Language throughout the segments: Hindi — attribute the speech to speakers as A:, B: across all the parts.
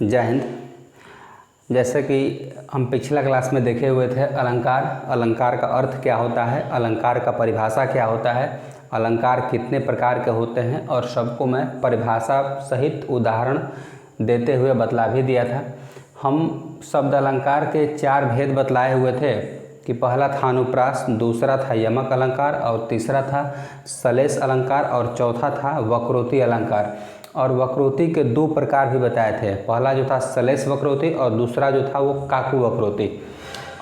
A: जय हिंद। जैसे कि हम पिछला क्लास में देखे हुए थे अलंकार, अलंकार का अर्थ क्या होता है, अलंकार का परिभाषा क्या होता है, अलंकार कितने प्रकार के होते हैं और सबको मैं परिभाषा सहित उदाहरण देते हुए बतला भी दिया था। हम शब्द अलंकार के 4 भेद बतलाए हुए थे कि पहला था अनुप्रास, दूसरा था यमक अलंकार और तीसरा था सलेश अलंकार और चौथा था वक्रोक्ति अलंकार। और वक्रोक्ति के 2 प्रकार भी बताए थे, पहला जो था सलेश वक्रोक्ति और दूसरा जो था वो काकु वक्रोक्ति।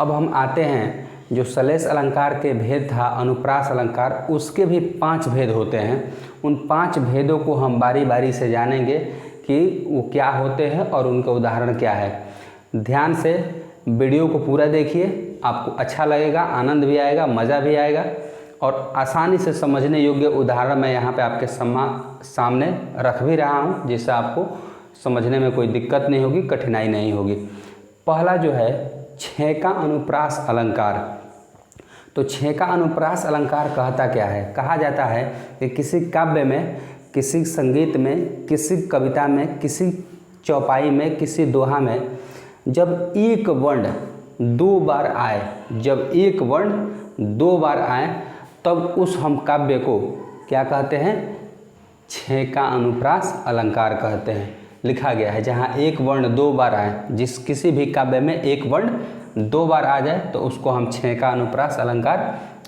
A: अब हम आते हैं जो सलेश अलंकार के भेद था अनुप्रास अलंकार, उसके भी 5 भेद होते हैं। उन 5 भेदों को हम बारी बारी से जानेंगे कि वो क्या होते हैं और उनका उदाहरण क्या है। ध्यान से वीडियो को पूरा देखिए, आपको अच्छा लगेगा, आनंद भी आएगा, मज़ा भी आएगा और आसानी से समझने योग्य उदाहरण मैं यहाँ पे आपके सामने रख भी रहा हूँ, जिससे आपको समझने में कोई दिक्कत नहीं होगी, कठिनाई नहीं होगी। पहला जो है छेका अनुप्रास अलंकार। तो छेका अनुप्रास अलंकार कहता क्या है? कहा जाता है कि किसी काव्य में, किसी संगीत में, किसी कविता में, किसी चौपाई में, किसी दोहा में जब एक वर्ण 2 बार आए, जब एक वर्ण 2 बार आए, तब उस हम काव्य को क्या कहते हैं? छेका अनुप्रास अलंकार कहते हैं। लिखा गया है जहाँ एक वर्ण 2 बार आए, जिस किसी भी काव्य में एक वर्ण 2 बार आ जाए तो उसको हम छेका अनुप्रास अलंकार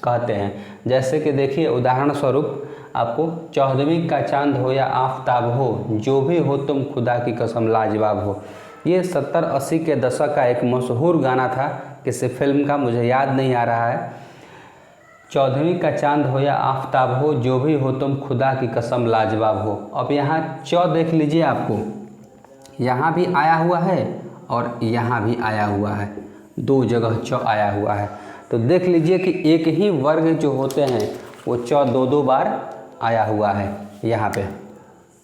A: कहते हैं। जैसे कि देखिए उदाहरण स्वरूप आपको 14वीं का चांद हो या आफताब हो, जो भी हो तुम खुदा की कसम लाजवाब हो। ये 70-80 के दशक का एक मशहूर गाना था, किसी फिल्म का, मुझे याद नहीं आ रहा है। 14वीं का चांद हो या आफताब हो, जो भी हो तुम खुदा की कसम लाजवाब हो। अब यहाँ चौ देख लीजिए, आपको यहाँ भी आया हुआ है और यहाँ भी आया हुआ है, 2 जगह चौ आया हुआ है। तो देख लीजिए कि एक ही वर्ग जो होते हैं वो चौ 2-2 बार आया हुआ है, यहाँ पे,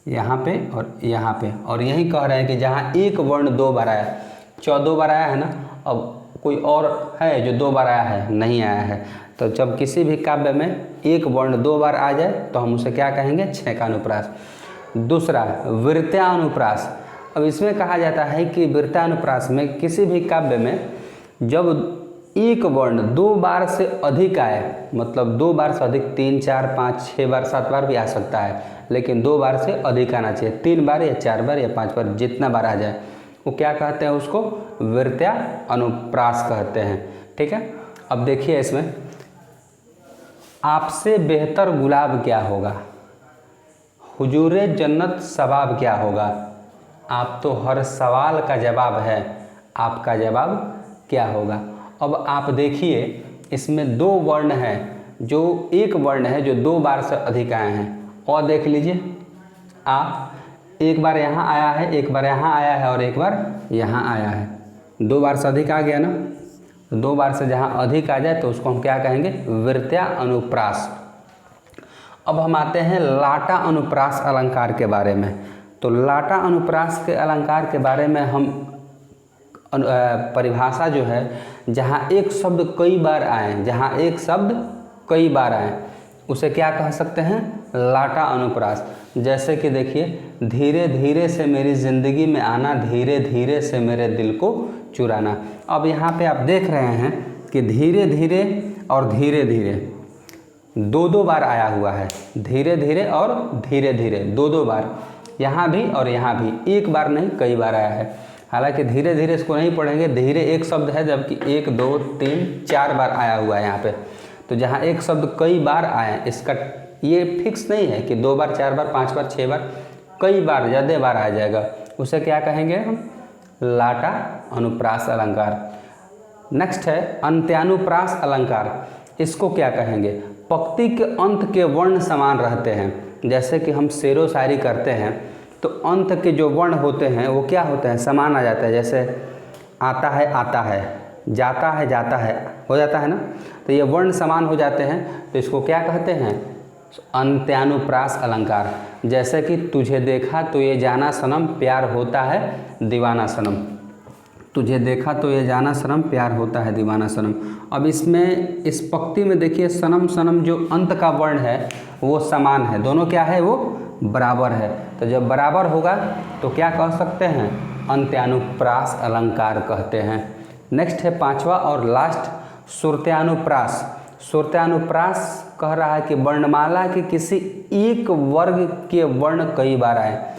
A: यहाँ पे और यहाँ पे। और यही कह रहे हैं कि जहाँ एक वर्ण 2 बार आया, चौ 2 बार आया है ना, अब कोई और है जो 2 बार आया है? नहीं आया है। तो जब किसी भी काव्य में एक वर्ण 2 बार आ जाए तो हम उसे क्या कहेंगे? छेका अनुप्रास। दूसरा वृत्या अनुप्रास। अब इसमें कहा जाता है कि वृत्या अनुप्रास में किसी भी काव्य में जब एक वर्ण 2 बार से अधिक आए, मतलब 2 बार से अधिक, 3, 4, 5, 6 बार, 7 बार भी आ सकता है, लेकिन 2 बार से अधिक आना चाहिए। 3 बार या 4 बार या 5 बार, जितना बार आ जाए वो क्या कहते हैं? उसको वृत्या अनुप्रास कहते हैं। ठीक है। अब देखिए इसमें आपसे बेहतर गुलाब क्या होगा, हुजूरे जन्नत सवाब क्या होगा, आप तो हर सवाल का जवाब है, आपका जवाब क्या होगा। अब आप देखिए इसमें 2 वर्ण हैं, जो एक वर्ण है जो 2 बार से अधिक आए हैं। और देख लीजिए आप, एक बार यहाँ आया है, एक बार यहाँ आया है और एक बार यहाँ आया है, 2 बार से अधिक आ गया ना। 2 बार से जहाँ अधिक आ जाए तो उसको हम क्या कहेंगे? वृत्या अनुप्रास। अब हम आते हैं लाटा अनुप्रास अलंकार के बारे में। तो लाटा अनुप्रास के अलंकार के बारे में हम परिभाषा जो है, जहाँ एक शब्द कई बार आए, जहाँ एक शब्द कई बार आए, उसे क्या कह सकते हैं? लाटा अनुप्रास। जैसे कि देखिए धीरे धीरे से मेरी ज़िंदगी में आना, धीरे धीरे से मेरे दिल को चुराना। अब यहाँ पे आप देख रहे हैं कि धीरे धीरे और धीरे धीरे 2-2 बार आया हुआ है, धीरे धीरे और धीरे धीरे 2-2 बार, यहाँ भी और यहाँ भी, एक बार नहीं कई बार आया है। हालांकि धीरे धीरे इसको नहीं पढ़ेंगे, धीरे एक शब्द है, जबकि 1, 2, 3, 4 बार आया हुआ है यहाँ पे। तो जहाँ एक शब्द कई बार आए, इसका ये फिक्स नहीं है कि 2 बार, 4 बार, 5 बार, 6 बार, कई बार, ज़्यादा बार आ जाएगा, उसे क्या कहेंगे हम? लाटा अनुप्रास अलंकार। नेक्स्ट है अंत्यानुप्रास अलंकार। इसको क्या कहेंगे? पंक्ति के अंत के वर्ण समान रहते हैं। जैसे कि हम शेरो शायरी करते हैं तो अंत के जो वर्ण होते हैं वो क्या होते हैं? समान आ जाता है। जैसे आता है, जाता है, जाता है, हो जाता है ना, तो ये वर्ण समान हो जाते हैं, तो इसको क्या कहते हैं? अंत्यानुप्रास अलंकार। जैसे कि तुझे देखा तो ये जाना सनम, प्यार होता है दीवाना सनम, तुझे देखा तो ये जाना सनम, प्यार होता है दीवाना सनम। अब इसमें इस पंक्ति में देखिए सनम, सनम जो अंत का वर्ण है वो समान है, दोनों क्या है? वो बराबर है। तो जब बराबर होगा तो क्या कह सकते हैं? अंत्यानुप्रास अलंकार कहते हैं। नेक्स्ट है पांचवा और लास्ट श्रुत्यानुप्रास। श्रुत्यानुप्रास कह रहा है कि वर्णमाला के किसी एक वर्ग के वर्ण कई बार आए।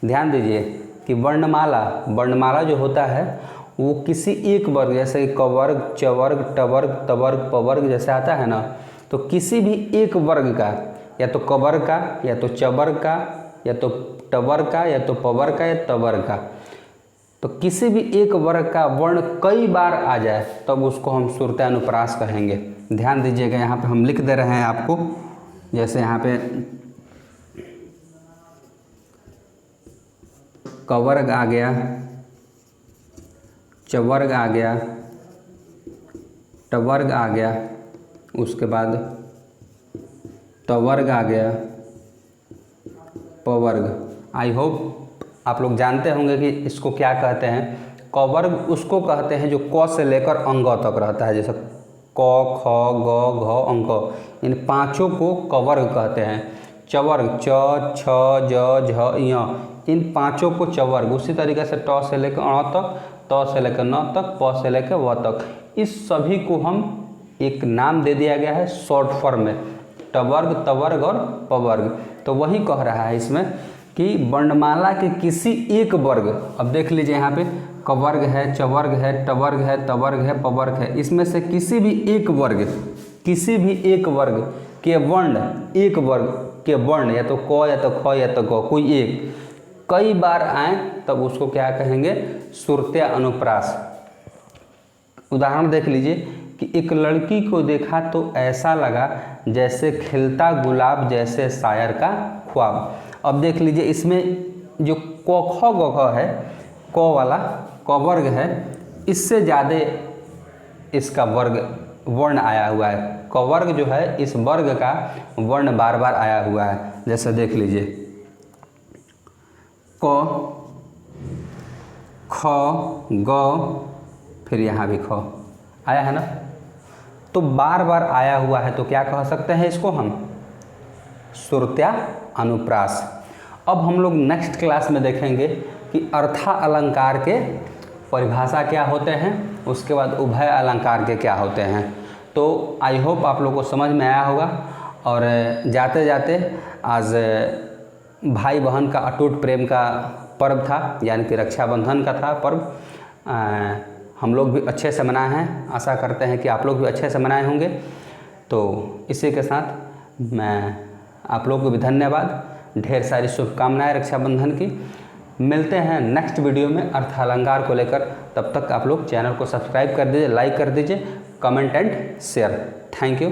A: ध्यान दीजिए कि वर्णमाला जो होता है वो किसी एक वर्ग, जैसे कवर्ग, चवर्ग, टवर्ग, तवर्ग, पवर्ग जैसे आता है ना, तो किसी भी एक वर्ग का, या तो कवर्ग का, या तो चवर्ग का, या तो टवर्ग का, या तो पवर्ग का, या तवर्ग का, तो किसी भी एक वर्ग का वर्ण कई बार आ जाए तब उसको हम श्रुत्यानुप्रास कहेंगे। ध्यान दीजिएगा, यहाँ पे हम लिख दे रहे हैं आपको, जैसे यहाँ पे कवर्ग आ गया, चवर्ग आ गया, टवर्ग आ गया, उसके बाद तवर्ग आ गया, पवर्ग। आई होप आप लोग जानते होंगे कि इसको क्या कहते हैं। कवर्ग उसको कहते हैं जो क से लेकर अंग तक रहता है, जैसे क, ख, ग, घ, अंक, इन पांचों को कवर्ग कहते हैं। चवर्ग च, छ, ज, झ, य, इन पांचों को चवर्ग। उसी तरीके से ट से लेकर अ तक, त से लेकर न तक, प से लेकर व तक, इस सभी को हम एक नाम दे दिया गया है शॉर्ट फॉर्म में, टवर्ग, तवर्ग और पवर्ग। तो वही कह रहा है इसमें कि वर्णमाला के किसी एक वर्ग, अब देख लीजिए यहाँ पे कवर्ग है, चवर्ग है, टवर्ग है, तवर्ग है, पवर्ग है, इसमें से किसी भी एक वर्ग के वर्ण, एक वर्ग के वर्ण, या तो क, या तो ख, या तो ग, कोई एक कई बार आए तब उसको क्या कहेंगे, श्रुत्यानुप्रास। उदाहरण देख लीजिए कि एक लड़की को देखा तो ऐसा लगा जैसे खिलता गुलाब जैसे शायर का ख्वाब। अब देख लीजिए इसमें जो क, ख, ग, घ है, क वाला क वर्ग है, इससे ज़्यादा इसका वर्ण आया हुआ है। क वर्ग जो है इस वर्ग का वर्ण बार बार आया हुआ है। जैसे देख लीजिए क, ख, ग, फिर यहाँ भी ख आया है ना, तो बार बार आया हुआ है, तो क्या कह सकते हैं इसको हम, श्रुत्यानुप्रास। अब हम लोग नेक्स्ट क्लास में देखेंगे कि अर्था अलंकार के परिभाषा क्या होते हैं, उसके बाद उभय अलंकार के क्या होते हैं। तो आई होप आप लोग को समझ में आया होगा। और जाते जाते आज भाई बहन का अटूट प्रेम का पर्व था, यानी कि रक्षाबंधन का था पर्व। हम लोग भी अच्छे से मनाए हैं, आशा करते हैं कि आप लोग भी अच्छे से मनाए होंगे। तो इसी के साथ मैं आप लोग को भी धन्यवाद, ढेर सारी शुभकामनाएं रक्षाबंधन की। मिलते हैं नेक्स्ट वीडियो में अर्थालंकार को लेकर। तब तक आप लोग चैनल को सब्सक्राइब कर दीजिए, लाइक कर दीजिए, comment and share. Thank you.